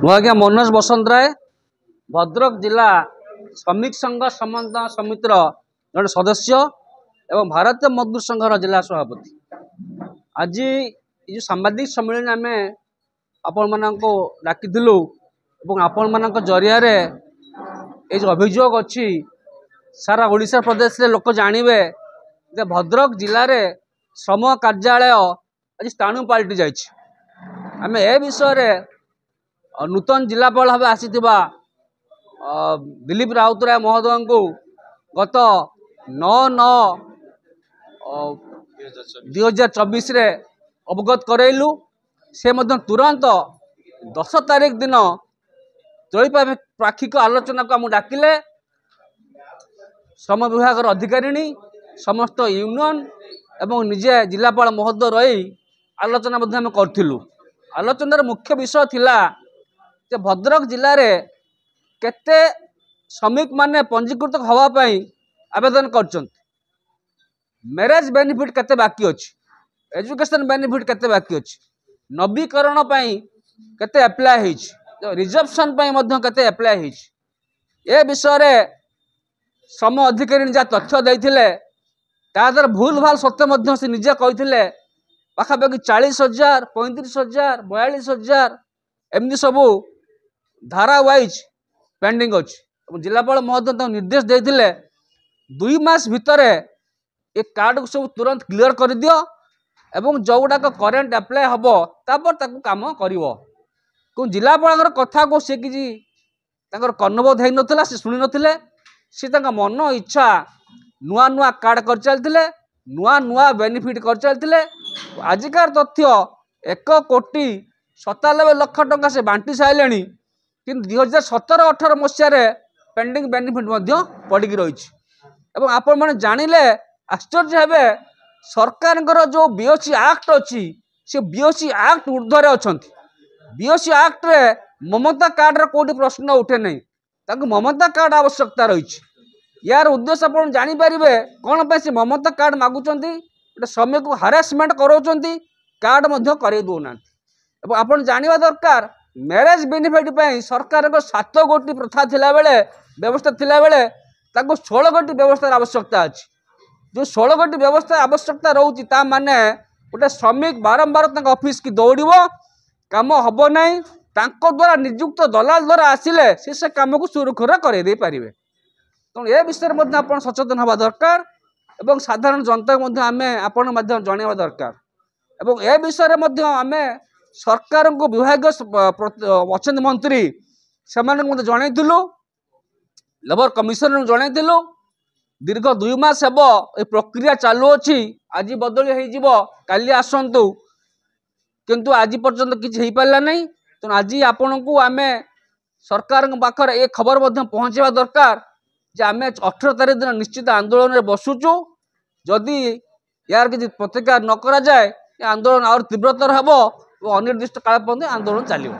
ମୁଁ ଆଜ୍ଞା ମନୋଜ ବସନ୍ତରାୟ ଭଦ୍ରକ ଜିଲ୍ଲା ଶ୍ରମିକ ସଂଘ ସମନ୍ୱୟ ସମିତିର ଜଣେ ସଦସ୍ୟ ଏବଂ ଭାରତୀୟ ମଜଦୁର ସଂଘର ଜିଲ୍ଲା ସଭାପତି। ଆଜି ଏ ଯେଉଁ ସାମ୍ବାଦିକ ସମ୍ମିଳନୀ ଆମେ ଆପଣମାନଙ୍କୁ ଡାକିଥିଲୁ ଏବଂ ଆପଣମାନଙ୍କ ଜରିଆରେ ଏ ଯେଉଁ ଅଭିଯୋଗ ଅଛି ସାରା ଓଡ଼ିଶା ପ୍ରଦେଶରେ ଲୋକ ଜାଣିବେ ଯେ ଭଦ୍ରକ ଜିଲ୍ଲାରେ ଶ୍ରମ କାର୍ଯ୍ୟାଳୟ ଆଜି ସ୍ଥାଣୁ ପାଲଟି ଯାଇଛି। ଆମେ ଏ ବିଷୟରେ नूतन जिलापाल भाव आसीथिबा दिलीप राउतराय महोदय को गत 9/9/2024 अवगत करैलु। से तुरंत 10 तारीख दिन त्रैपाक्षिक आलोचना को आम डाकिले। श्रम विभाग अधिकारिणी समस्त यूनियन एवं निजे जिलापाल महोदय रही आलोचना करूँ। आलोचनार मुख्य विषय थिला जे भद्रक जिले में केते श्रमिक माने पंजीकृत होवाई आवेदन कर, मैरेज बेनिफिट केते बाकी अच्छी, एजुकेशन बेनिफिट केते बाकी अच्छी, नवीकरण केते एप्लाय होइछि, रिजर्वेशन केते एप्लाय होइछि। ए विषय श्रम अधिकारी जहाँ तथ्य देते तादर भूल भाल सत्य से निजे कहते पाखापाखि 40,000 35,000 42,000 एमती सबू धारा वाइज पेंडिंग अच्छी। जिलापाल महोदय निर्देश देते 2 मास भितर ये कार्ड को सब तुरंत क्लियर कर दियो एवं जो गुड़ाक करेन्ट एप्लाय हम तापर ताकू काम कर। जिलापाल कथा को सी कि कर्णबोध हो नाला, से शुणी नथिले, सी मन इच्छा नुआ नुआ कार्ड कर चलते, नुआ नुआ बेनिफिट कर चलते। आजिकार तथ्य 1,97,00,000 टंका से बांटी सारे कि 2017-18 मसीह पेंडिंग बेनिफिट पड़िकी रही। आपण मैंने जानिले आश्चर्य हे, सरकार जो बीओसी एक्ट अच्छी से बीओसी एक्ट ऊर्ध्वर अच्छा। बीओसी एक्ट रे ममता कार्ड कोटी प्रश्न उठे नहीं, ममता कार्ड आवश्यकता रही। यार उद्देश्य आप जापर कौन से ममता कार्ड मागुंट, गोटे श्रमिक को हारासमेंट कराउछंती, कार्ड करे दौना। आप जाना दरकार मैरेज बेनिफिट सरकार 7 गोटी प्रथा थिला बेले व्यवस्था थिला बेले 16 गोटी व्यवस्था आवश्यकता अच्छी। जो 16 गोटी व्यवस्था आवश्यकता रोची ता माने गोटे श्रमिक बारंबार ऑफिस की दौड़ काम हम ना, द्वारा नियुक्त दलाल द्वारा आसिले से काम को सुरक्षित कर पारे। तेणु ए विषय में आप सचेतन हवा दरकार एवं साधारण जनता आम आपण जनवा दरकार। एवं ए विषय में आम सरकार को विभाग अच्छा मंत्री से जनइलु, लेबर कमिशनर जनइलु। दीर्घ 2 मास हे ये प्रक्रिया चालू अच्छी। आज बदली हो काली आसतु, किंतु आज पर्यंत किसी हो पारा नहीं। तेणु आज आपण को आम सरकार पाखर ये खबर पहुँचा दरकार जे आम 18 तारीख दिन निश्चित आंदोलन में बसुचु। जदि यार किसी प्रतिकार न करा जाए आंदोलन और तीव्रतर हम अनिर्दिष्ट काल पर्यंत आंदोलन चलो।